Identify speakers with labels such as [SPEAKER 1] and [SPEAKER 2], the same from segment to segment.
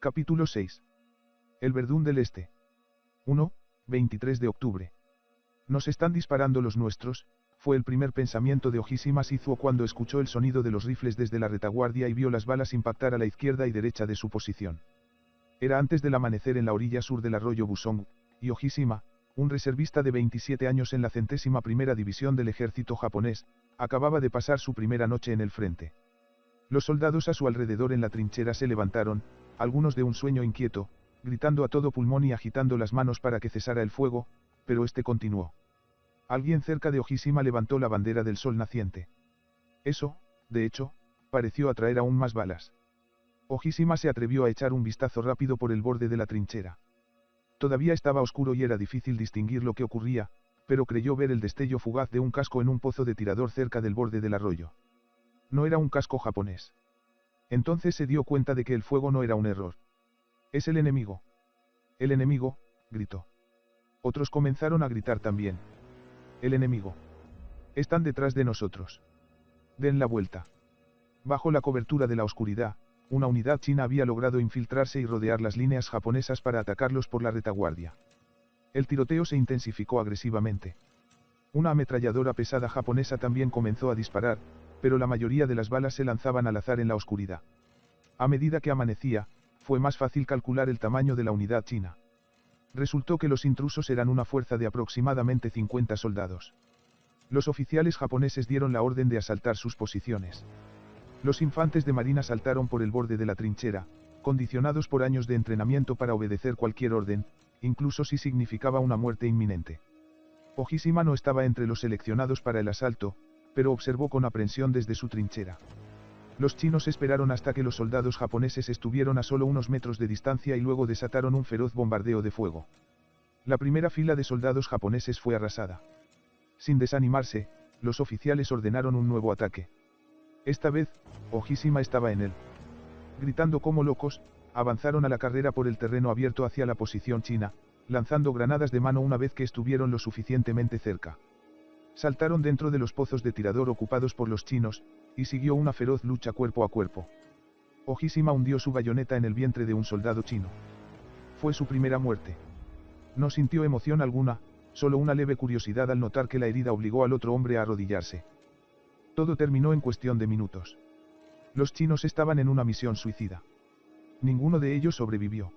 [SPEAKER 1] Capítulo 6. El Verdún del Este. 1, 23 de octubre. Nos están disparando los nuestros, fue el primer pensamiento de Ojishima Shizuo cuando escuchó el sonido de los rifles desde la retaguardia y vio las balas impactar a la izquierda y derecha de su posición. Era antes del amanecer en la orilla sur del arroyo Busong, y Ojishima, un reservista de 27 años en la 101ª División del ejército japonés, acababa de pasar su primera noche en el frente. Los soldados a su alrededor en la trinchera se levantaron, algunos de un sueño inquieto, gritando a todo pulmón y agitando las manos para que cesara el fuego, pero este continuó. Alguien cerca de Ojishima levantó la bandera del sol naciente. Eso, de hecho, pareció atraer aún más balas. Ojishima se atrevió a echar un vistazo rápido por el borde de la trinchera. Todavía estaba oscuro y era difícil distinguir lo que ocurría, pero creyó ver el destello fugaz de un casco en un pozo de tirador cerca del borde del arroyo. No era un casco japonés. Entonces se dio cuenta de que el fuego no era un error. «Es el enemigo». «El enemigo», gritó. Otros comenzaron a gritar también. «El enemigo. Están detrás de nosotros. Den la vuelta». Bajo la cobertura de la oscuridad, una unidad china había logrado infiltrarse y rodear las líneas japonesas para atacarlos por la retaguardia. El tiroteo se intensificó agresivamente. Una ametralladora pesada japonesa también comenzó a disparar, pero la mayoría de las balas se lanzaban al azar en la oscuridad. A medida que amanecía, fue más fácil calcular el tamaño de la unidad china. Resultó que los intrusos eran una fuerza de aproximadamente 50 soldados. Los oficiales japoneses dieron la orden de asaltar sus posiciones. Los infantes de marina saltaron por el borde de la trinchera, condicionados por años de entrenamiento para obedecer cualquier orden, incluso si significaba una muerte inminente. Ojishima no estaba entre los seleccionados para el asalto, pero observó con aprensión desde su trinchera. Los chinos esperaron hasta que los soldados japoneses estuvieron a solo unos metros de distancia y luego desataron un feroz bombardeo de fuego. La primera fila de soldados japoneses fue arrasada. Sin desanimarse, los oficiales ordenaron un nuevo ataque. Esta vez, Ojishima estaba en él. Gritando como locos, avanzaron a la carrera por el terreno abierto hacia la posición china, lanzando granadas de mano una vez que estuvieron lo suficientemente cerca. Saltaron dentro de los pozos de tirador ocupados por los chinos, y siguió una feroz lucha cuerpo a cuerpo. Ojishima hundió su bayoneta en el vientre de un soldado chino. Fue su primera muerte. No sintió emoción alguna, solo una leve curiosidad al notar que la herida obligó al otro hombre a arrodillarse. Todo terminó en cuestión de minutos. Los chinos estaban en una misión suicida. Ninguno de ellos sobrevivió.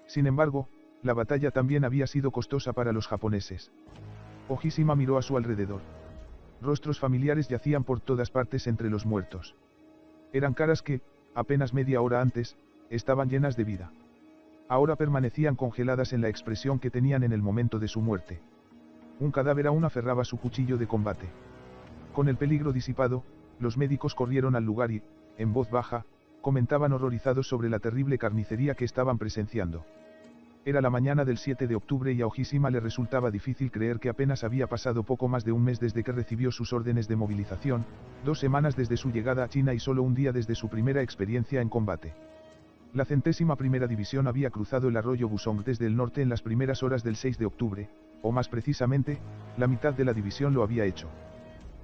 [SPEAKER 1] Sin embargo, la batalla también había sido costosa para los japoneses. Ojishima miró a su alrededor. Rostros familiares yacían por todas partes entre los muertos. Eran caras que, apenas media hora antes, estaban llenas de vida. Ahora permanecían congeladas en la expresión que tenían en el momento de su muerte. Un cadáver aún aferraba su cuchillo de combate. Con el peligro disipado, los médicos corrieron al lugar y, en voz baja, comentaban horrorizados sobre la terrible carnicería que estaban presenciando. Era la mañana del 7 de octubre y a Ojishima le resultaba difícil creer que apenas había pasado poco más de un mes desde que recibió sus órdenes de movilización, 2 semanas desde su llegada a China y solo un día desde su primera experiencia en combate. La 101ª División había cruzado el arroyo Busong desde el norte en las primeras horas del 6 de octubre, o más precisamente, la mitad de la división lo había hecho.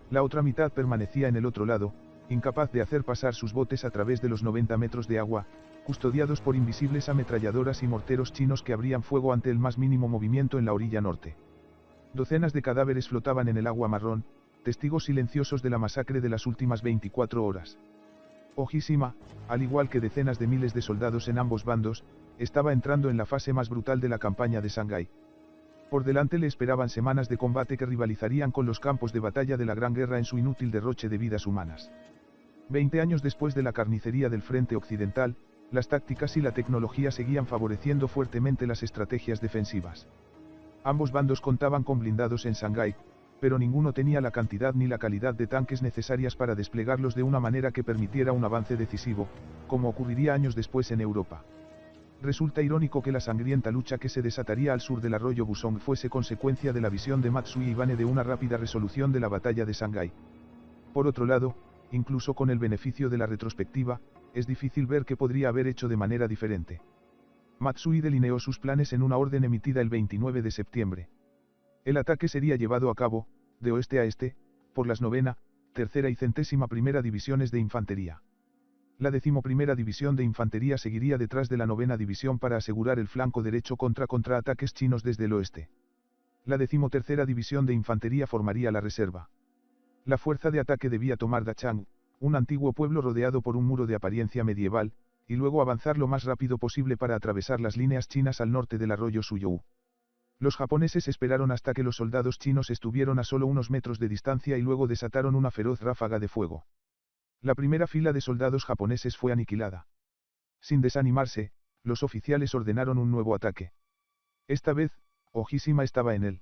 [SPEAKER 1] La otra mitad permanecía en el otro lado, incapaz de hacer pasar sus botes a través de los 90 metros de agua, custodiados por invisibles ametralladoras y morteros chinos que abrían fuego ante el más mínimo movimiento en la orilla norte. Docenas de cadáveres flotaban en el agua marrón, testigos silenciosos de la masacre de las últimas 24 horas. Ojishima, al igual que decenas de miles de soldados en ambos bandos, estaba entrando en la fase más brutal de la campaña de Shanghái. Por delante le esperaban semanas de combate que rivalizarían con los campos de batalla de la Gran Guerra en su inútil derroche de vidas humanas. 20 años después de la carnicería del frente occidental, las tácticas y la tecnología seguían favoreciendo fuertemente las estrategias defensivas. Ambos bandos contaban con blindados en Shanghái, pero ninguno tenía la cantidad ni la calidad de tanques necesarias para desplegarlos de una manera que permitiera un avance decisivo, como ocurriría años después en Europa. Resulta irónico que la sangrienta lucha que se desataría al sur del arroyo Busong fuese consecuencia de la visión de Matsui Ibane de una rápida resolución de la batalla de Shanghái. Por otro lado, incluso con el beneficio de la retrospectiva, es difícil ver qué podría haber hecho de manera diferente. Matsui delineó sus planes en una orden emitida el 29 de septiembre. El ataque sería llevado a cabo, de oeste a este, por las 9ª, 3ª y 101ª divisiones de infantería. La 11ª División de Infantería seguiría detrás de la 9ª División para asegurar el flanco derecho contra contraataques chinos desde el oeste. La 13ª División de Infantería formaría la reserva. La fuerza de ataque debía tomar Dachang, un antiguo pueblo rodeado por un muro de apariencia medieval, y luego avanzar lo más rápido posible para atravesar las líneas chinas al norte del arroyo Suyou. Los japoneses esperaron hasta que los soldados chinos estuvieron a solo unos metros de distancia y luego desataron una feroz ráfaga de fuego. La primera fila de soldados japoneses fue aniquilada. Sin desanimarse, los oficiales ordenaron un nuevo ataque. Esta vez, Ojishima estaba en él.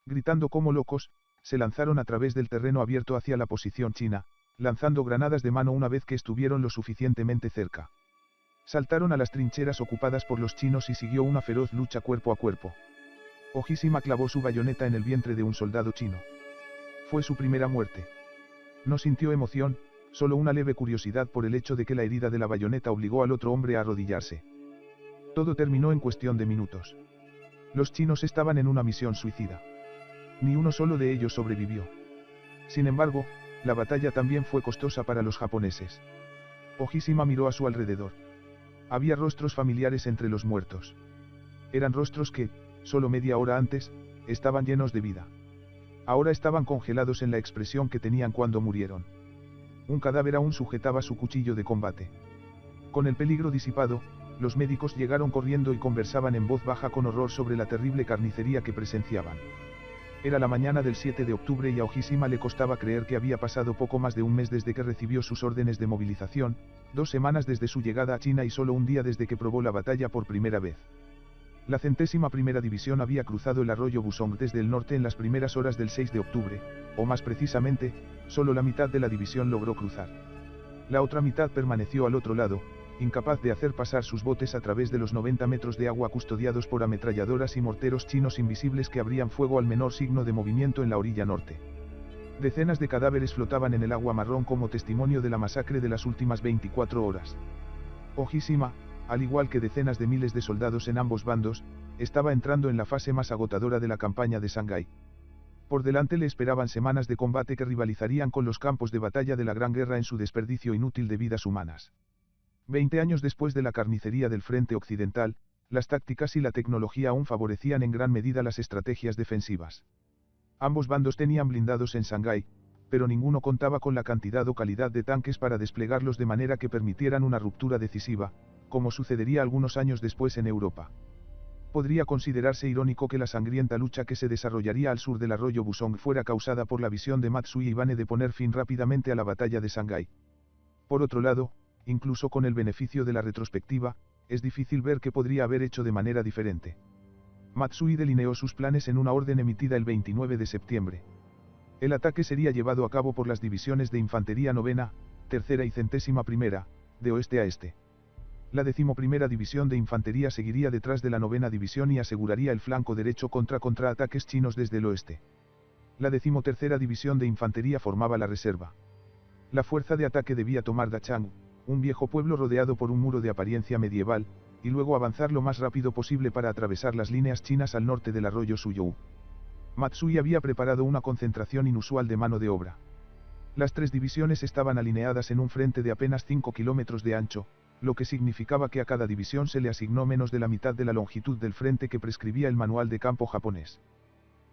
[SPEAKER 1] Gritando como locos, se lanzaron a través del terreno abierto hacia la posición china, lanzando granadas de mano una vez que estuvieron lo suficientemente cerca. Saltaron a las trincheras ocupadas por los chinos y siguió una feroz lucha cuerpo a cuerpo. Ojishima clavó su bayoneta en el vientre de un soldado chino. Fue su primera muerte. No sintió emoción, solo una leve curiosidad por el hecho de que la herida de la bayoneta obligó al otro hombre a arrodillarse. Todo terminó en cuestión de minutos. Los chinos estaban en una misión suicida. Ni uno solo de ellos sobrevivió. Sin embargo, la batalla también fue costosa para los japoneses. Ojishima miró a su alrededor. Había rostros familiares entre los muertos. Eran rostros que, solo media hora antes, estaban llenos de vida. Ahora estaban congelados en la expresión que tenían cuando murieron. Un cadáver aún sujetaba su cuchillo de combate. Con el peligro disipado, los médicos llegaron corriendo y conversaban en voz baja con horror sobre la terrible carnicería que presenciaban. Era la mañana del 7 de octubre y a Ojishima le costaba creer que había pasado poco más de un mes desde que recibió sus órdenes de movilización, 2 semanas desde su llegada a China y solo un día desde que probó la batalla por primera vez. La 101ª División había cruzado el arroyo Busong desde el norte en las primeras horas del 6 de octubre, o más precisamente, solo la mitad de la división logró cruzar. La otra mitad permaneció al otro lado, incapaz de hacer pasar sus botes a través de los 90 metros de agua custodiados por ametralladoras y morteros chinos invisibles que abrían fuego al menor signo de movimiento en la orilla norte. Decenas de cadáveres flotaban en el agua marrón como testimonio de la masacre de las últimas 24 horas. Ojishima, al igual que decenas de miles de soldados en ambos bandos, estaba entrando en la fase más agotadora de la campaña de Shanghái. Por delante le esperaban semanas de combate que rivalizarían con los campos de batalla de la Gran Guerra en su desperdicio inútil de vidas humanas. 20 años después de la carnicería del frente occidental, las tácticas y la tecnología aún favorecían en gran medida las estrategias defensivas. Ambos bandos tenían blindados en Shanghái, pero ninguno contaba con la cantidad o calidad de tanques para desplegarlos de manera que permitieran una ruptura decisiva, como sucedería algunos años después en Europa. Podría considerarse irónico que la sangrienta lucha que se desarrollaría al sur del arroyo Busong fuera causada por la visión de Matsui Ibane de poner fin rápidamente a la batalla de Shanghái. Por otro lado, incluso con el beneficio de la retrospectiva, es difícil ver qué podría haber hecho de manera diferente. Matsui delineó sus planes en una orden emitida el 29 de septiembre. El ataque sería llevado a cabo por las divisiones de Infantería 9ª, 3ª y 101ª, de oeste a este. La 11ª División de Infantería seguiría detrás de la 9ª División y aseguraría el flanco derecho contra contraataques chinos desde el oeste. La 13ª División de Infantería formaba la reserva. La fuerza de ataque debía tomar Dachang, un viejo pueblo rodeado por un muro de apariencia medieval, y luego avanzar lo más rápido posible para atravesar las líneas chinas al norte del arroyo Suyou. Matsui había preparado una concentración inusual de mano de obra. Las 3 divisiones estaban alineadas en un frente de apenas 5 kilómetros de ancho, lo que significaba que a cada división se le asignó menos de la mitad de la longitud del frente que prescribía el manual de campo japonés.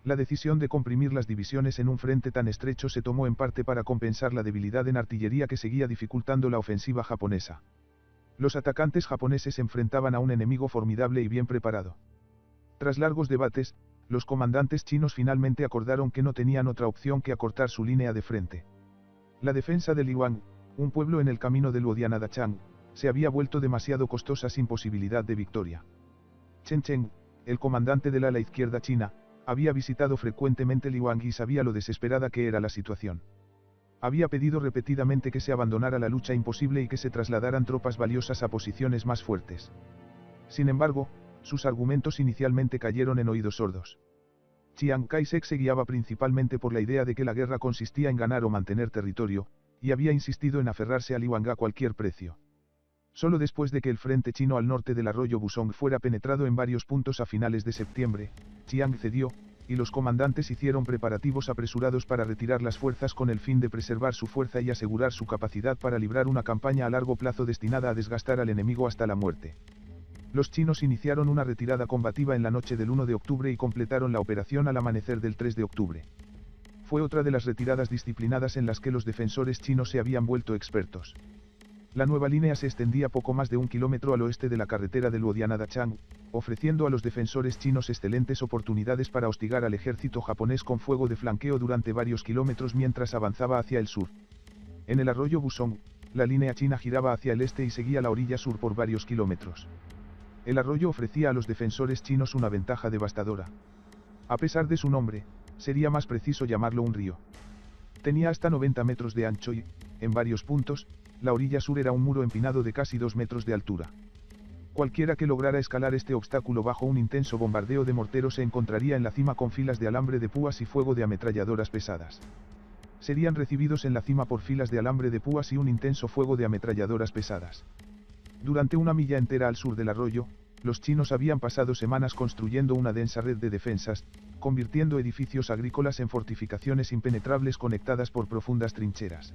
[SPEAKER 1] La decisión de comprimir las divisiones en un frente tan estrecho se tomó en parte para compensar la debilidad en artillería que seguía dificultando la ofensiva japonesa. Los atacantes japoneses enfrentaban a un enemigo formidable y bien preparado. Tras largos debates, los comandantes chinos finalmente acordaron que no tenían otra opción que acortar su línea de frente. La defensa de Liuang, un pueblo en el camino de Luodian a Dachang, se había vuelto demasiado costosa sin posibilidad de victoria. Chen Cheng, el comandante del ala izquierda china, había visitado frecuentemente Liuang y sabía lo desesperada que era la situación. Había pedido repetidamente que se abandonara la lucha imposible y que se trasladaran tropas valiosas a posiciones más fuertes. Sin embargo, sus argumentos inicialmente cayeron en oídos sordos. Chiang Kai-shek se guiaba principalmente por la idea de que la guerra consistía en ganar o mantener territorio, y había insistido en aferrarse a Liuang a cualquier precio. Solo después de que el frente chino al norte del arroyo Busong fuera penetrado en varios puntos a finales de septiembre, Chiang cedió, y los comandantes hicieron preparativos apresurados para retirar las fuerzas con el fin de preservar su fuerza y asegurar su capacidad para librar una campaña a largo plazo destinada a desgastar al enemigo hasta la muerte. Los chinos iniciaron una retirada combativa en la noche del 1 de octubre y completaron la operación al amanecer del 3 de octubre. Fue otra de las retiradas disciplinadas en las que los defensores chinos se habían vuelto expertos. La nueva línea se extendía poco más de 1 kilómetro al oeste de la carretera de Luodian a Dachang, ofreciendo a los defensores chinos excelentes oportunidades para hostigar al ejército japonés con fuego de flanqueo durante varios kilómetros mientras avanzaba hacia el sur. En el arroyo Busong, la línea china giraba hacia el este y seguía la orilla sur por varios kilómetros. El arroyo ofrecía a los defensores chinos una ventaja devastadora. A pesar de su nombre, sería más preciso llamarlo un río. Tenía hasta 90 metros de ancho y, en varios puntos, la orilla sur era un muro empinado de casi 2 metros de altura. Cualquiera que lograra escalar este obstáculo bajo un intenso bombardeo de morteros se encontraría en la cima con filas de alambre de púas y fuego de ametralladoras pesadas. Serían recibidos en la cima por filas de alambre de púas y un intenso fuego de ametralladoras pesadas. Durante una milla entera al sur del arroyo, los chinos habían pasado semanas construyendo una densa red de defensas, convirtiendo edificios agrícolas en fortificaciones impenetrables conectadas por profundas trincheras.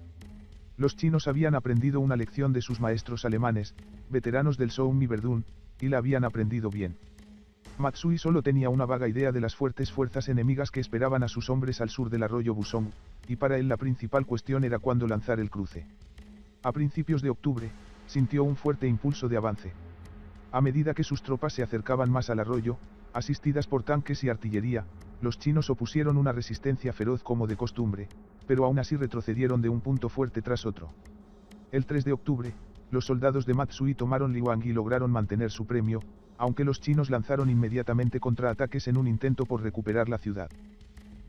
[SPEAKER 1] Los chinos habían aprendido una lección de sus maestros alemanes, veteranos del Somme y Verdun, y la habían aprendido bien. Matsui solo tenía una vaga idea de las fuertes fuerzas enemigas que esperaban a sus hombres al sur del arroyo Busong, y para él la principal cuestión era cuándo lanzar el cruce. A principios de octubre, sintió un fuerte impulso de avance. A medida que sus tropas se acercaban más al arroyo, asistidas por tanques y artillería, los chinos opusieron una resistencia feroz como de costumbre, pero aún así retrocedieron de un punto fuerte tras otro. El 3 de octubre, los soldados de Matsui tomaron Liuang y lograron mantener su premio, aunque los chinos lanzaron inmediatamente contraataques en un intento por recuperar la ciudad.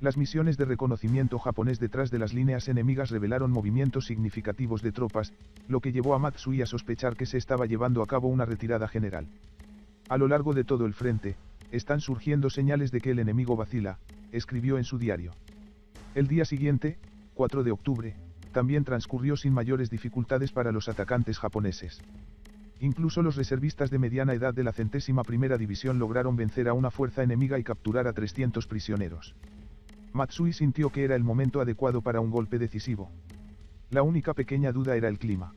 [SPEAKER 1] Las misiones de reconocimiento japonés detrás de las líneas enemigas revelaron movimientos significativos de tropas, lo que llevó a Matsui a sospechar que se estaba llevando a cabo una retirada general. A lo largo de todo el frente, están surgiendo señales de que el enemigo vacila, escribió en su diario. El día siguiente, 4 de octubre, también transcurrió sin mayores dificultades para los atacantes japoneses. Incluso los reservistas de mediana edad de la 101ª División lograron vencer a una fuerza enemiga y capturar a 300 prisioneros. Matsui sintió que era el momento adecuado para un golpe decisivo. La única pequeña duda era el clima.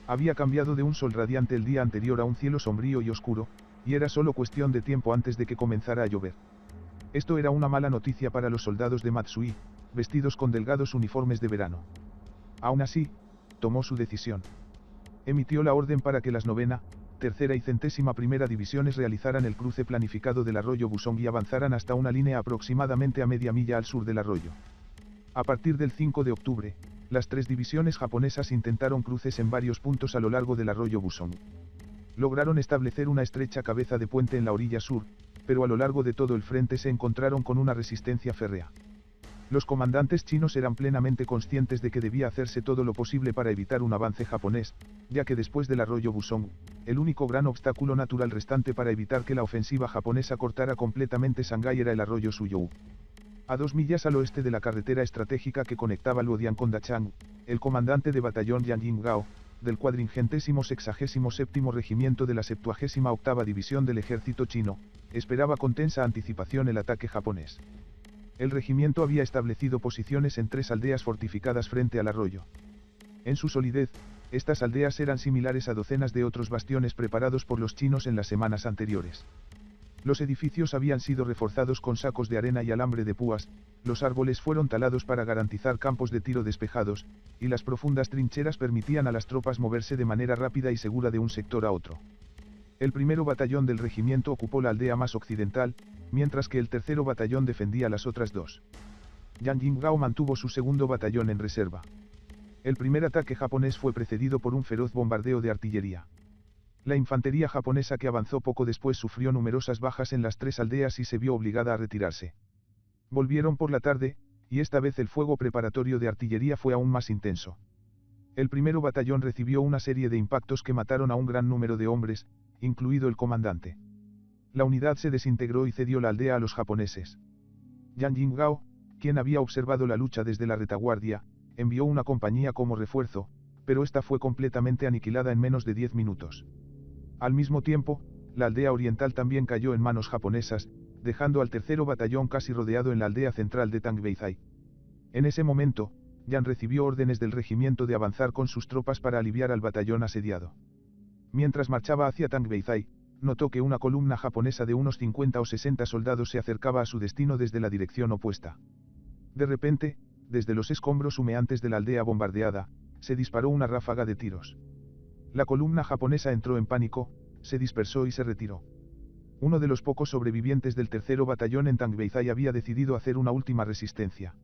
[SPEAKER 1] Había cambiado de un sol radiante el día anterior a un cielo sombrío y oscuro, y era solo cuestión de tiempo antes de que comenzara a llover. Esto era una mala noticia para los soldados de Matsui, vestidos con delgados uniformes de verano. Aún así, tomó su decisión. Emitió la orden para que las 9ª, 3ª y 101ª divisiones realizaran el cruce planificado del arroyo Busong y avanzaran hasta una línea aproximadamente a media milla al sur del arroyo. A partir del 5 de octubre, las 3 divisiones japonesas intentaron cruces en varios puntos a lo largo del arroyo Busong. Lograron establecer una estrecha cabeza de puente en la orilla sur, pero a lo largo de todo el frente se encontraron con una resistencia férrea. Los comandantes chinos eran plenamente conscientes de que debía hacerse todo lo posible para evitar un avance japonés, ya que después del arroyo Busong, el único gran obstáculo natural restante para evitar que la ofensiva japonesa cortara completamente Shanghái era el arroyo Suyou. A 2 millas al oeste de la carretera estratégica que conectaba Luodian con Dachang, el comandante de batallón Yang Jingao, del 467º Regimiento de la 78ª División del Ejército Chino, esperaba con tensa anticipación el ataque japonés. El regimiento había establecido posiciones en 3 aldeas fortificadas frente al arroyo. En su solidez, estas aldeas eran similares a docenas de otros bastiones preparados por los chinos en las semanas anteriores. Los edificios habían sido reforzados con sacos de arena y alambre de púas, los árboles fueron talados para garantizar campos de tiro despejados, y las profundas trincheras permitían a las tropas moverse de manera rápida y segura de un sector a otro. El 1º batallón del regimiento ocupó la aldea más occidental, mientras que el 3º batallón defendía las otras 2. Yang Jingao mantuvo su 2º batallón en reserva. El primer ataque japonés fue precedido por un feroz bombardeo de artillería. La infantería japonesa que avanzó poco después sufrió numerosas bajas en las 3 aldeas y se vio obligada a retirarse. Volvieron por la tarde, y esta vez el fuego preparatorio de artillería fue aún más intenso. El 1º batallón recibió una serie de impactos que mataron a un gran número de hombres, incluido el comandante. La unidad se desintegró y cedió la aldea a los japoneses. Yang Jingao, quien había observado la lucha desde la retaguardia, envió una compañía como refuerzo, pero esta fue completamente aniquilada en menos de 10 minutos. Al mismo tiempo, la aldea oriental también cayó en manos japonesas, dejando al tercero batallón casi rodeado en la aldea central de Tangbeizai. En ese momento, Yan recibió órdenes del regimiento de avanzar con sus tropas para aliviar al batallón asediado. Mientras marchaba hacia Tangbeizai, notó que una columna japonesa de unos 50 o 60 soldados se acercaba a su destino desde la dirección opuesta. De repente, desde los escombros humeantes de la aldea bombardeada, se disparó una ráfaga de tiros. La columna japonesa entró en pánico, se dispersó y se retiró. Uno de los pocos sobrevivientes del tercero batallón en Tangbeizai había decidido hacer una última resistencia.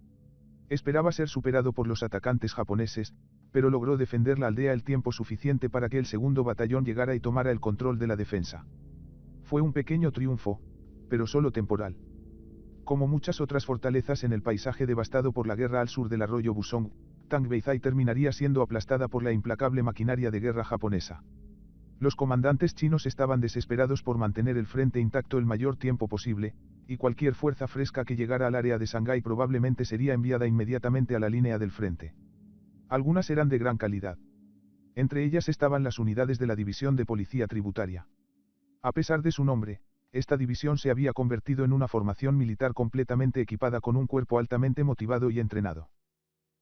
[SPEAKER 1] Esperaba ser superado por los atacantes japoneses, pero logró defender la aldea el tiempo suficiente para que el segundo batallón llegara y tomara el control de la defensa. Fue un pequeño triunfo, pero solo temporal. Como muchas otras fortalezas en el paisaje devastado por la guerra al sur del arroyo Busong, Tangbeizai terminaría siendo aplastada por la implacable maquinaria de guerra japonesa. Los comandantes chinos estaban desesperados por mantener el frente intacto el mayor tiempo posible, y cualquier fuerza fresca que llegara al área de Shanghái probablemente sería enviada inmediatamente a la línea del frente. Algunas eran de gran calidad. Entre ellas estaban las unidades de la División de Policía Tributaria. A pesar de su nombre, esta división se había convertido en una formación militar completamente equipada con un cuerpo altamente motivado y entrenado.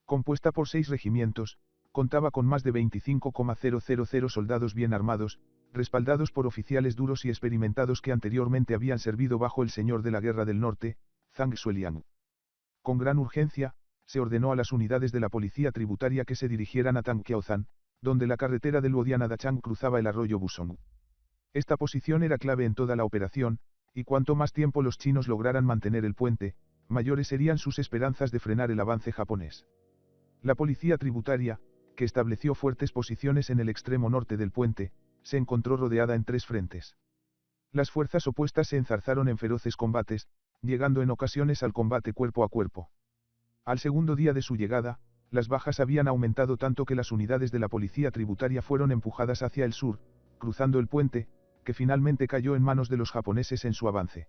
[SPEAKER 1] Compuesta por 6 regimientos, contaba con más de 25,000 soldados bien armados, respaldados por oficiales duros y experimentados que anteriormente habían servido bajo el señor de la Guerra del Norte, Zhang Xueliang. Con gran urgencia, se ordenó a las unidades de la policía tributaria que se dirigieran a Tangqiaozan, donde la carretera del Luodian a Dachang cruzaba el arroyo Busong. Esta posición era clave en toda la operación, y cuanto más tiempo los chinos lograran mantener el puente, mayores serían sus esperanzas de frenar el avance japonés. La policía tributaria, que estableció fuertes posiciones en el extremo norte del puente, se encontró rodeada en 3 frentes. Las fuerzas opuestas se enzarzaron en feroces combates, llegando en ocasiones al combate cuerpo a cuerpo. Al segundo día de su llegada, las bajas habían aumentado tanto que las unidades de la policía tributaria fueron empujadas hacia el sur, cruzando el puente, que finalmente cayó en manos de los japoneses en su avance.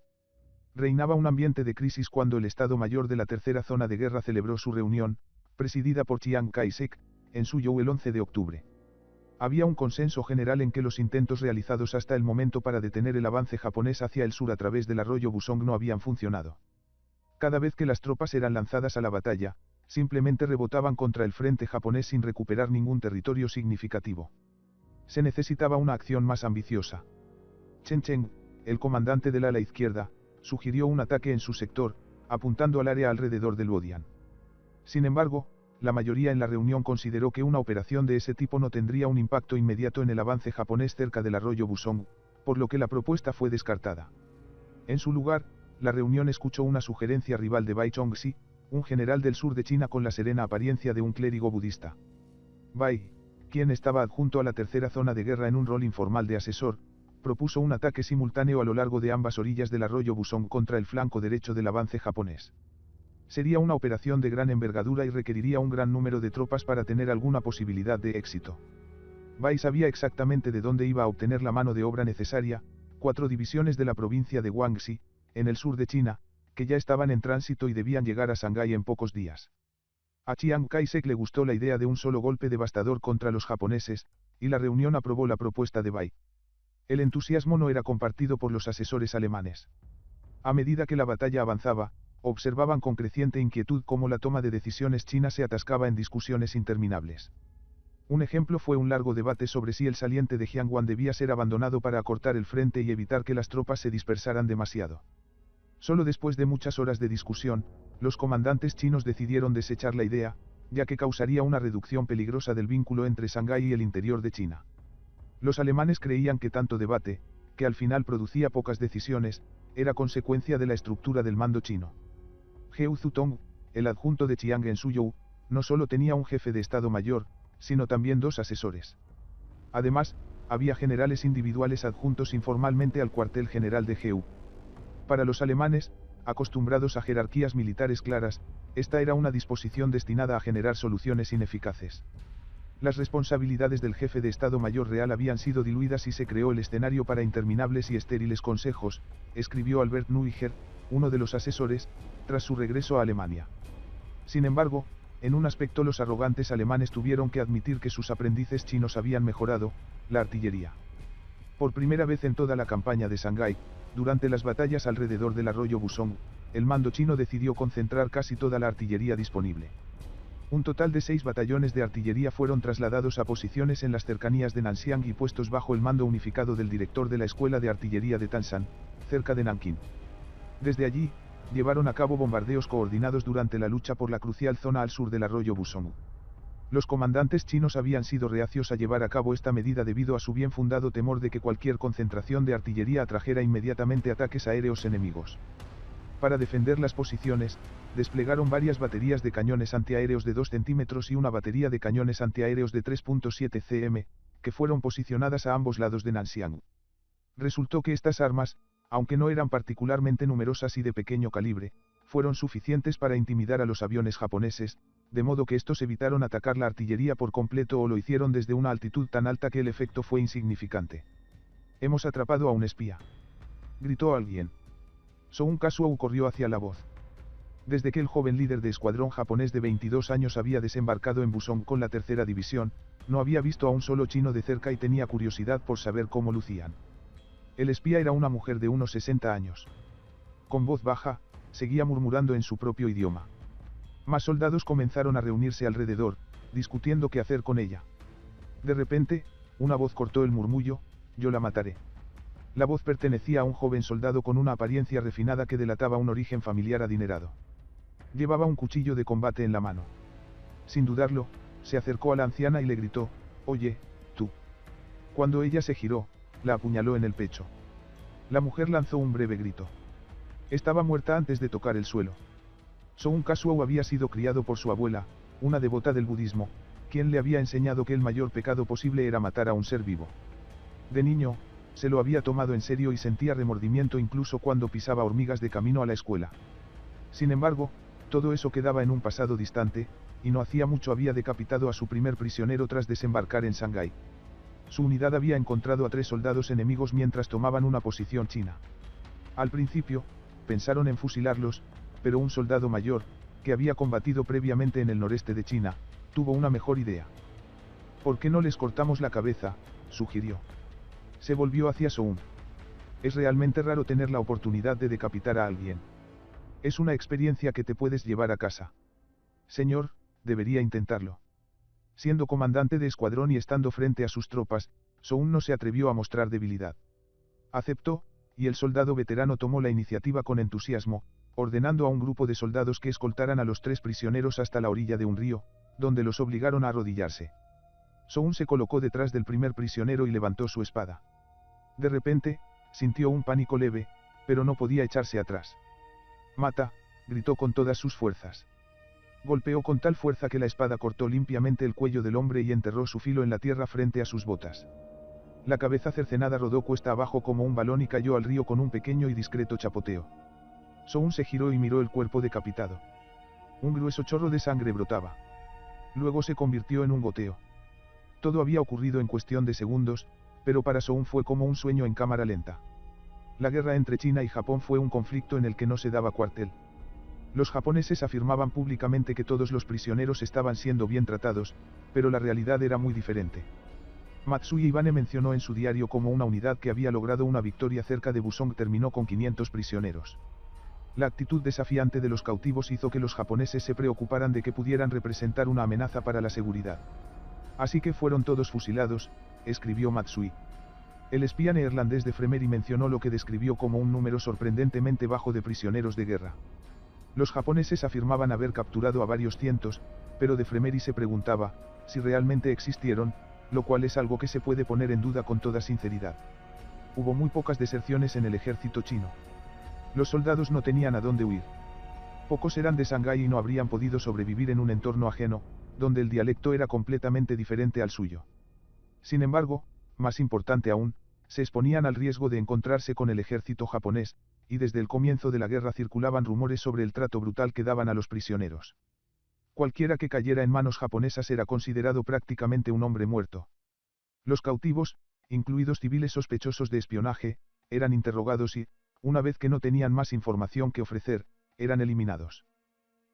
[SPEAKER 1] Reinaba un ambiente de crisis cuando el Estado Mayor de la Tercera Zona de Guerra celebró su reunión, presidida por Chiang Kai-shek, en Suzhou el 11 de octubre. Había un consenso general en que los intentos realizados hasta el momento para detener el avance japonés hacia el sur a través del arroyo Busong no habían funcionado. Cada vez que las tropas eran lanzadas a la batalla, simplemente rebotaban contra el frente japonés sin recuperar ningún territorio significativo. Se necesitaba una acción más ambiciosa. Chen Cheng, el comandante del ala izquierda, sugirió un ataque en su sector, apuntando al área alrededor del Luodian. Sin embargo, la mayoría en la reunión consideró que una operación de ese tipo no tendría un impacto inmediato en el avance japonés cerca del arroyo Busong, por lo que la propuesta fue descartada. En su lugar, la reunión escuchó una sugerencia rival de Bai Chongxi, un general del sur de China con la serena apariencia de un clérigo budista. Bai, quien estaba adjunto a la tercera zona de guerra en un rol informal de asesor, propuso un ataque simultáneo a lo largo de ambas orillas del arroyo Busong contra el flanco derecho del avance japonés. Sería una operación de gran envergadura y requeriría un gran número de tropas para tener alguna posibilidad de éxito. Bai sabía exactamente de dónde iba a obtener la mano de obra necesaria, 4 divisiones de la provincia de Guangxi, en el sur de China, que ya estaban en tránsito y debían llegar a Shanghái en pocos días. A Chiang Kai-shek le gustó la idea de un solo golpe devastador contra los japoneses, y la reunión aprobó la propuesta de Bai. El entusiasmo no era compartido por los asesores alemanes. A medida que la batalla avanzaba, observaban con creciente inquietud cómo la toma de decisiones china se atascaba en discusiones interminables. Un ejemplo fue un largo debate sobre si el saliente de Jiangwan debía ser abandonado para acortar el frente y evitar que las tropas se dispersaran demasiado. Solo después de muchas horas de discusión, los comandantes chinos decidieron desechar la idea, ya que causaría una reducción peligrosa del vínculo entre Shanghái y el interior de China. Los alemanes creían que tanto debate, que al final producía pocas decisiones, era consecuencia de la estructura del mando chino. Geu Zutong, el adjunto de Chiang en Suzhou, no solo tenía un jefe de Estado Mayor, sino también 2 asesores. Además, había generales individuales adjuntos informalmente al cuartel general de Geu. Para los alemanes, acostumbrados a jerarquías militares claras, esta era una disposición destinada a generar soluciones ineficaces. Las responsabilidades del jefe de Estado Mayor Real habían sido diluidas y se creó el escenario para interminables y estériles consejos, escribió Albert Neuger, uno de los asesores, tras su regreso a Alemania. Sin embargo, en un aspecto los arrogantes alemanes tuvieron que admitir que sus aprendices chinos habían mejorado, la artillería. Por primera vez en toda la campaña de Shanghái, durante las batallas alrededor del arroyo Busong, el mando chino decidió concentrar casi toda la artillería disponible. Un total de 6 batallones de artillería fueron trasladados a posiciones en las cercanías de Nanxiang y puestos bajo el mando unificado del director de la Escuela de Artillería de Tanshan, cerca de Nankín. Desde allí, llevaron a cabo bombardeos coordinados durante la lucha por la crucial zona al sur del arroyo Busong. Los comandantes chinos habían sido reacios a llevar a cabo esta medida debido a su bien fundado temor de que cualquier concentración de artillería atrajera inmediatamente ataques aéreos enemigos. Para defender las posiciones, desplegaron varias baterías de cañones antiaéreos de 2 centímetros y una batería de cañones antiaéreos de 3.7 cm, que fueron posicionadas a ambos lados de Nanxiang. Resultó que estas armas, aunque no eran particularmente numerosas y de pequeño calibre, fueron suficientes para intimidar a los aviones japoneses, de modo que estos evitaron atacar la artillería por completo o lo hicieron desde una altitud tan alta que el efecto fue insignificante. «Hemos atrapado a un espía», gritó alguien. Soun Kasuo corrió hacia la voz. Desde que el joven líder de escuadrón japonés de 22 años había desembarcado en Busong con la tercera división, no había visto a un solo chino de cerca y tenía curiosidad por saber cómo lucían. El espía era una mujer de unos 60 años. Con voz baja, seguía murmurando en su propio idioma. Más soldados comenzaron a reunirse alrededor, discutiendo qué hacer con ella. De repente, una voz cortó el murmullo: «Yo la mataré». La voz pertenecía a un joven soldado con una apariencia refinada que delataba un origen familiar adinerado. Llevaba un cuchillo de combate en la mano. Sin dudarlo, se acercó a la anciana y le gritó: «Oye, tú». Cuando ella se giró, la apuñaló en el pecho. La mujer lanzó un breve grito. Estaba muerta antes de tocar el suelo. Soun Kasuo había sido criado por su abuela, una devota del budismo, quien le había enseñado que el mayor pecado posible era matar a un ser vivo. De niño, se lo había tomado en serio y sentía remordimiento incluso cuando pisaba hormigas de camino a la escuela. Sin embargo, todo eso quedaba en un pasado distante, y no hacía mucho había decapitado a su primer prisionero tras desembarcar en Shanghái. Su unidad había encontrado a 3 soldados enemigos mientras tomaban una posición china. Al principio, pensaron en fusilarlos, pero un soldado mayor, que había combatido previamente en el noreste de China, tuvo una mejor idea. «¿Por qué no les cortamos la cabeza?», sugirió. Se volvió hacia Soun. «Es realmente raro tener la oportunidad de decapitar a alguien. Es una experiencia que te puedes llevar a casa. Señor, debería intentarlo». Siendo comandante de escuadrón y estando frente a sus tropas, Soun no se atrevió a mostrar debilidad. Aceptó, y el soldado veterano tomó la iniciativa con entusiasmo, ordenando a un grupo de soldados que escoltaran a los 3 prisioneros hasta la orilla de un río, donde los obligaron a arrodillarse. Soun se colocó detrás del primer prisionero y levantó su espada. De repente, sintió un pánico leve, pero no podía echarse atrás. «Mata», gritó con todas sus fuerzas. Golpeó con tal fuerza que la espada cortó limpiamente el cuello del hombre y enterró su filo en la tierra frente a sus botas. La cabeza cercenada rodó cuesta abajo como un balón y cayó al río con un pequeño y discreto chapoteo. Soun se giró y miró el cuerpo decapitado. Un grueso chorro de sangre brotaba. Luego se convirtió en un goteo. Todo había ocurrido en cuestión de segundos, pero para Soun fue como un sueño en cámara lenta. La guerra entre China y Japón fue un conflicto en el que no se daba cuartel. Los japoneses afirmaban públicamente que todos los prisioneros estaban siendo bien tratados, pero la realidad era muy diferente. Matsuya Ibane mencionó en su diario cómo una unidad que había logrado una victoria cerca de Busong terminó con 500 prisioneros. La actitud desafiante de los cautivos hizo que los japoneses se preocuparan de que pudieran representar una amenaza para la seguridad. «Así que fueron todos fusilados», escribió Matsui. El espía neerlandés de Fremery mencionó lo que describió como un número sorprendentemente bajo de prisioneros de guerra. Los japoneses afirmaban haber capturado a varios cientos, pero de Fremery se preguntaba si realmente existieron, lo cual es algo que se puede poner en duda con toda sinceridad. Hubo muy pocas deserciones en el ejército chino. Los soldados no tenían a dónde huir. Pocos eran de Shanghái y no habrían podido sobrevivir en un entorno ajeno, donde el dialecto era completamente diferente al suyo. Sin embargo, más importante aún, se exponían al riesgo de encontrarse con el ejército japonés, y desde el comienzo de la guerra circulaban rumores sobre el trato brutal que daban a los prisioneros. Cualquiera que cayera en manos japonesas era considerado prácticamente un hombre muerto. Los cautivos, incluidos civiles sospechosos de espionaje, eran interrogados y, una vez que no tenían más información que ofrecer, eran eliminados.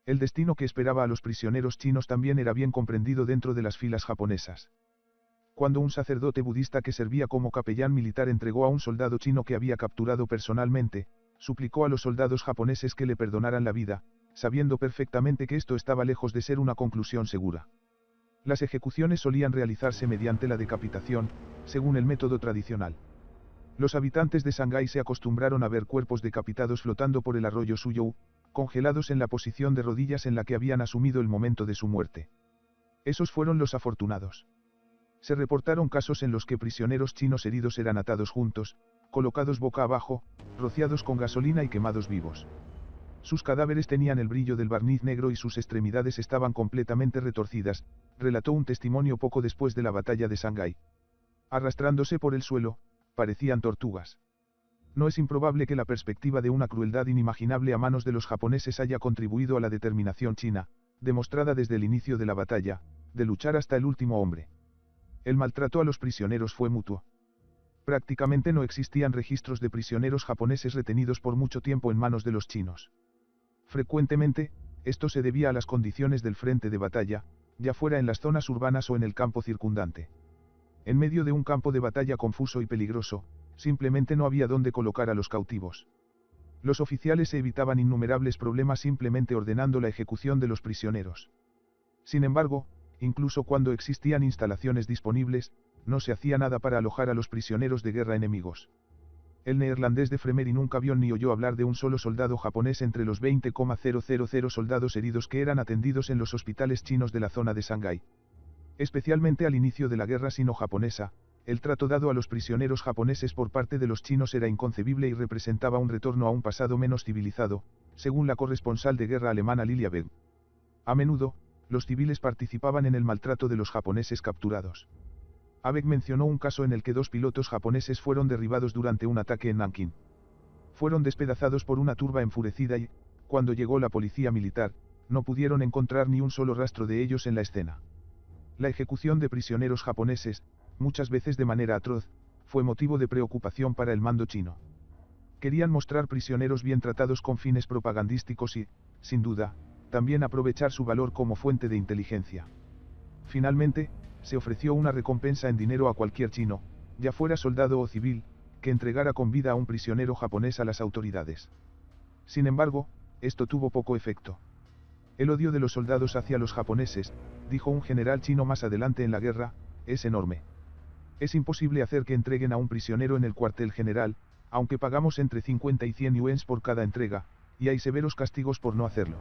[SPEAKER 1] El destino que esperaba a los prisioneros chinos también era bien comprendido dentro de las filas japonesas. cuando un sacerdote budista que servía como capellán militar entregó a un soldado chino que había capturado personalmente, suplicó a los soldados japoneses que le perdonaran la vida, sabiendo perfectamente que esto estaba lejos de ser una conclusión segura. Las ejecuciones solían realizarse mediante la decapitación, según el método tradicional. Los habitantes de Shanghái se acostumbraron a ver cuerpos decapitados flotando por el arroyo Suyou, congelados en la posición de rodillas en la que habían asumido el momento de su muerte. Esos fueron los afortunados. Se reportaron casos en los que prisioneros chinos heridos eran atados juntos, colocados boca abajo, rociados con gasolina y quemados vivos. Sus cadáveres tenían el brillo del barniz negro y sus extremidades estaban completamente retorcidas, relató un testimonio poco después de la batalla de Shanghái. Arrastrándose por el suelo, parecían tortugas. No es improbable que la perspectiva de una crueldad inimaginable a manos de los japoneses haya contribuido a la determinación china, demostrada desde el inicio de la batalla, de luchar hasta el último hombre. El maltrato a los prisioneros fue mutuo. Prácticamente no existían registros de prisioneros japoneses retenidos por mucho tiempo en manos de los chinos. Frecuentemente, esto se debía a las condiciones del frente de batalla, ya fuera en las zonas urbanas o en el campo circundante. En medio de un campo de batalla confuso y peligroso, simplemente no había dónde colocar a los cautivos. Los oficiales se evitaban innumerables problemas simplemente ordenando la ejecución de los prisioneros. Sin embargo, incluso cuando existían instalaciones disponibles, no se hacía nada para alojar a los prisioneros de guerra enemigos. El neerlandés de Fremery nunca vio ni oyó hablar de un solo soldado japonés entre los 20,000 soldados heridos que eran atendidos en los hospitales chinos de la zona de Shanghái. Especialmente al inicio de la guerra sino-japonesa, el trato dado a los prisioneros japoneses por parte de los chinos era inconcebible y representaba un retorno a un pasado menos civilizado, según la corresponsal de guerra alemana Lilia Beck. A menudo, los civiles participaban en el maltrato de los japoneses capturados. Abeck mencionó un caso en el que 2 pilotos japoneses fueron derribados durante un ataque en Nankín. Fueron despedazados por una turba enfurecida y, cuando llegó la policía militar, no pudieron encontrar ni un solo rastro de ellos en la escena. La ejecución de prisioneros japoneses, muchas veces de manera atroz, fue motivo de preocupación para el mando chino. Querían mostrar prisioneros bien tratados con fines propagandísticos y, sin duda, también aprovechar su valor como fuente de inteligencia. Finalmente, se ofreció una recompensa en dinero a cualquier chino, ya fuera soldado o civil, que entregara con vida a un prisionero japonés a las autoridades. Sin embargo, esto tuvo poco efecto. El odio de los soldados hacia los japoneses, dijo un general chino más adelante en la guerra, es enorme. Es imposible hacer que entreguen a un prisionero en el cuartel general, aunque pagamos entre 50 y 100 yuans por cada entrega, y hay severos castigos por no hacerlo.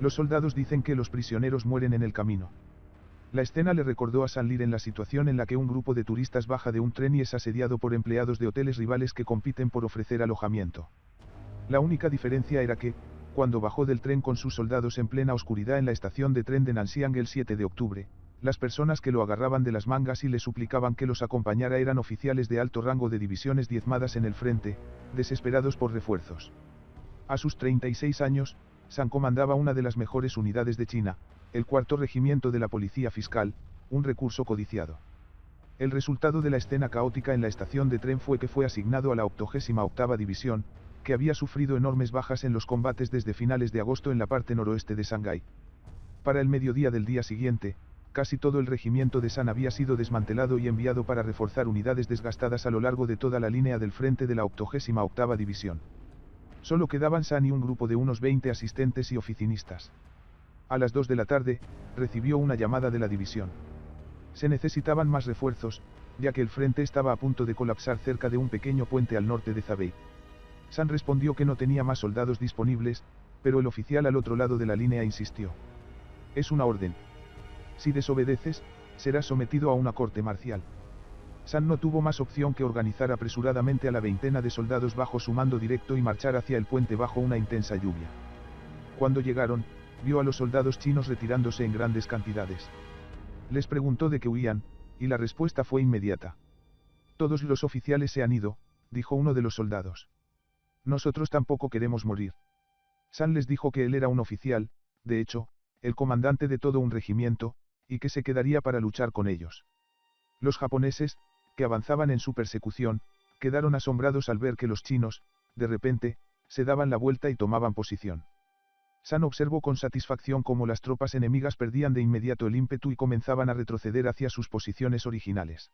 [SPEAKER 1] Los soldados dicen que los prisioneros mueren en el camino. La escena le recordó a San Lir en la situación en la que un grupo de turistas baja de un tren y es asediado por empleados de hoteles rivales que compiten por ofrecer alojamiento. La única diferencia era que, cuando bajó del tren con sus soldados en plena oscuridad en la estación de tren de Nanxiang el 7 de octubre, las personas que lo agarraban de las mangas y le suplicaban que los acompañara eran oficiales de alto rango de divisiones diezmadas en el frente, desesperados por refuerzos. A sus 36 años, San comandaba una de las mejores unidades de China, el 4º Regimiento de la Policía Fiscal, un recurso codiciado. El resultado de la escena caótica en la estación de tren fue que fue asignado a la 88ª División, que había sufrido enormes bajas en los combates desde finales de agosto en la parte noroeste de Shanghái. Para el mediodía del día siguiente, casi todo el regimiento de San había sido desmantelado y enviado para reforzar unidades desgastadas a lo largo de toda la línea del frente de la 88ª División. Solo quedaban San y un grupo de unos 20 asistentes y oficinistas. A las 2 de la tarde, recibió una llamada de la división. Se necesitaban más refuerzos, ya que el frente estaba a punto de colapsar cerca de un pequeño puente al norte de Zabei. San respondió que no tenía más soldados disponibles, pero el oficial al otro lado de la línea insistió. Es una orden. Si desobedeces, serás sometido a una corte marcial. San no tuvo más opción que organizar apresuradamente a la veintena de soldados bajo su mando directo y marchar hacia el puente bajo una intensa lluvia. Cuando llegaron, vio a los soldados chinos retirándose en grandes cantidades. Les preguntó de qué huían, y la respuesta fue inmediata. Todos los oficiales se han ido, dijo uno de los soldados. Nosotros tampoco queremos morir. San les dijo que él era un oficial, de hecho, el comandante de todo un regimiento, y que se quedaría para luchar con ellos. Los japoneses, que avanzaban en su persecución, quedaron asombrados al ver que los chinos, de repente, se daban la vuelta y tomaban posición. San observó con satisfacción cómo las tropas enemigas perdían de inmediato el ímpetu y comenzaban a retroceder hacia sus posiciones originales.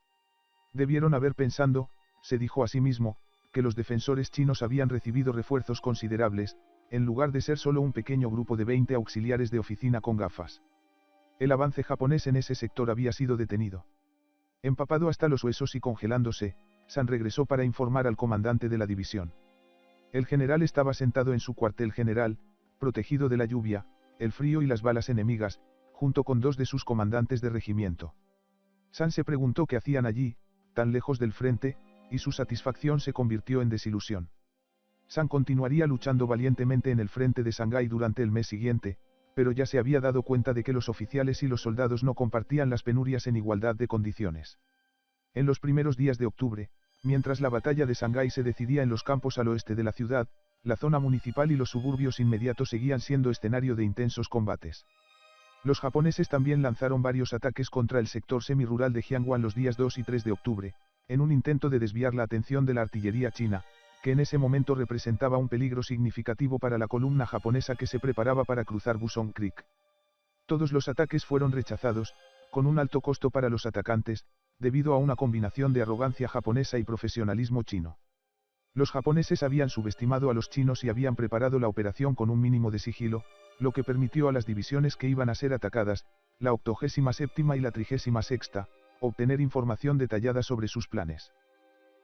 [SPEAKER 1] Debieron haber pensando, se dijo a sí mismo, que los defensores chinos habían recibido refuerzos considerables, en lugar de ser solo un pequeño grupo de 20 auxiliares de oficina con gafas. El avance japonés en ese sector había sido detenido. Empapado hasta los huesos y congelándose, San regresó para informar al comandante de la división. El general estaba sentado en su cuartel general, protegido de la lluvia, el frío y las balas enemigas, junto con dos de sus comandantes de regimiento. San se preguntó qué hacían allí, tan lejos del frente, y su satisfacción se convirtió en desilusión. San continuaría luchando valientemente en el frente de Shanghái durante el mes siguiente, pero ya se había dado cuenta de que los oficiales y los soldados no compartían las penurias en igualdad de condiciones. En los primeros días de octubre, mientras la batalla de Shanghái se decidía en los campos al oeste de la ciudad, la zona municipal y los suburbios inmediatos seguían siendo escenario de intensos combates. Los japoneses también lanzaron varios ataques contra el sector semirural de Jiangwan los días 2 y 3 de octubre, en un intento de desviar la atención de la artillería china, que en ese momento representaba un peligro significativo para la columna japonesa que se preparaba para cruzar Busong Creek. Todos los ataques fueron rechazados, con un alto costo para los atacantes, debido a una combinación de arrogancia japonesa y profesionalismo chino. Los japoneses habían subestimado a los chinos y habían preparado la operación con un mínimo de sigilo, lo que permitió a las divisiones que iban a ser atacadas, la 87ª y la 36ª, obtener información detallada sobre sus planes.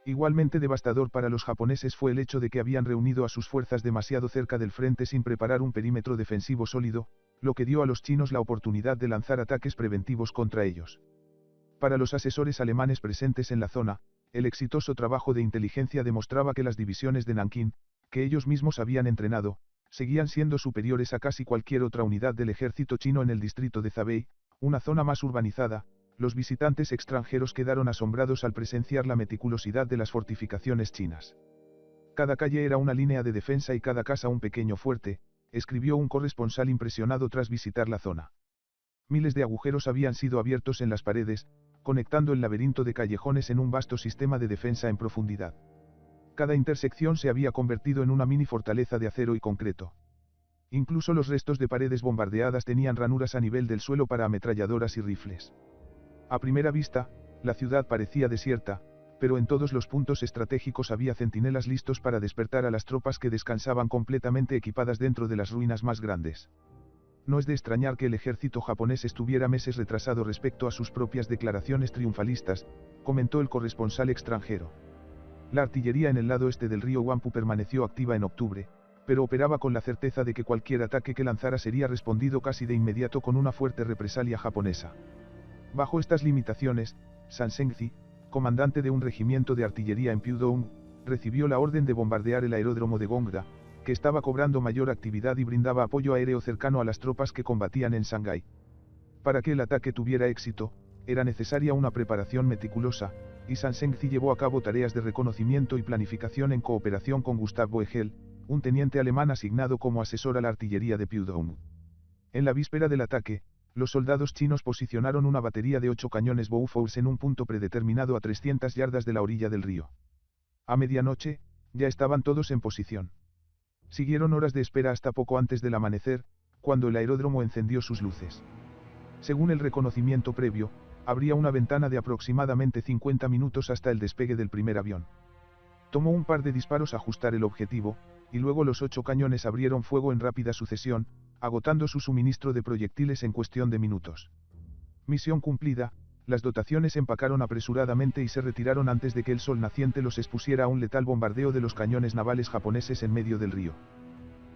[SPEAKER 1] Igualmente devastador para los japoneses fue el hecho de que habían reunido a sus fuerzas demasiado cerca del frente sin preparar un perímetro defensivo sólido, lo que dio a los chinos la oportunidad de lanzar ataques preventivos contra ellos. Para los asesores alemanes presentes en la zona, el exitoso trabajo de inteligencia demostraba que las divisiones de Nankín, que ellos mismos habían entrenado, seguían siendo superiores a casi cualquier otra unidad del ejército chino en el distrito de Zabei, una zona más urbanizada. Los visitantes extranjeros quedaron asombrados al presenciar la meticulosidad de las fortificaciones chinas. Cada calle era una línea de defensa y cada casa un pequeño fuerte, escribió un corresponsal impresionado tras visitar la zona. Miles de agujeros habían sido abiertos en las paredes, conectando el laberinto de callejones en un vasto sistema de defensa en profundidad. Cada intersección se había convertido en una mini fortaleza de acero y concreto. Incluso los restos de paredes bombardeadas tenían ranuras a nivel del suelo para ametralladoras y rifles. A primera vista, la ciudad parecía desierta, pero en todos los puntos estratégicos había centinelas listos para despertar a las tropas que descansaban completamente equipadas dentro de las ruinas más grandes. No es de extrañar que el ejército japonés estuviera meses retrasado respecto a sus propias declaraciones triunfalistas, comentó el corresponsal extranjero. La artillería en el lado este del río Wampu permaneció activa en octubre, pero operaba con la certeza de que cualquier ataque que lanzara sería respondido casi de inmediato con una fuerte represalia japonesa. Bajo estas limitaciones, San Zhengzi, comandante de un regimiento de artillería en Pudong, recibió la orden de bombardear el aeródromo de Gongda, que estaba cobrando mayor actividad y brindaba apoyo aéreo cercano a las tropas que combatían en Shanghái. Para que el ataque tuviera éxito, era necesaria una preparación meticulosa, y San Zhengzi llevó a cabo tareas de reconocimiento y planificación en cooperación con Gustav Boegel, un teniente alemán asignado como asesor a la artillería de Pudong. En la víspera del ataque, los soldados chinos posicionaron una batería de 8 cañones Bofors en un punto predeterminado a 300 yardas de la orilla del río. A medianoche, ya estaban todos en posición. Siguieron horas de espera hasta poco antes del amanecer, cuando el aeródromo encendió sus luces. Según el reconocimiento previo, habría una ventana de aproximadamente 50 minutos hasta el despegue del primer avión. Tomó un par de disparos a ajustar el objetivo, y luego los 8 cañones abrieron fuego en rápida sucesión, agotando su suministro de proyectiles en cuestión de minutos. Misión cumplida, las dotaciones empacaron apresuradamente y se retiraron antes de que el sol naciente los expusiera a un letal bombardeo de los cañones navales japoneses en medio del río.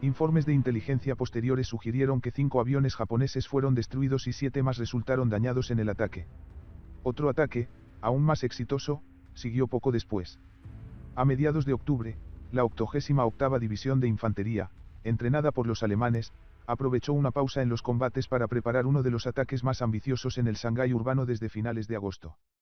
[SPEAKER 1] Informes de inteligencia posteriores sugirieron que 5 aviones japoneses fueron destruidos y 7 más resultaron dañados en el ataque. Otro ataque, aún más exitoso, siguió poco después. A mediados de octubre, la 88ª División de Infantería, entrenada por los alemanes, aprovechó una pausa en los combates para preparar uno de los ataques más ambiciosos en el Shanghái urbano desde finales de agosto.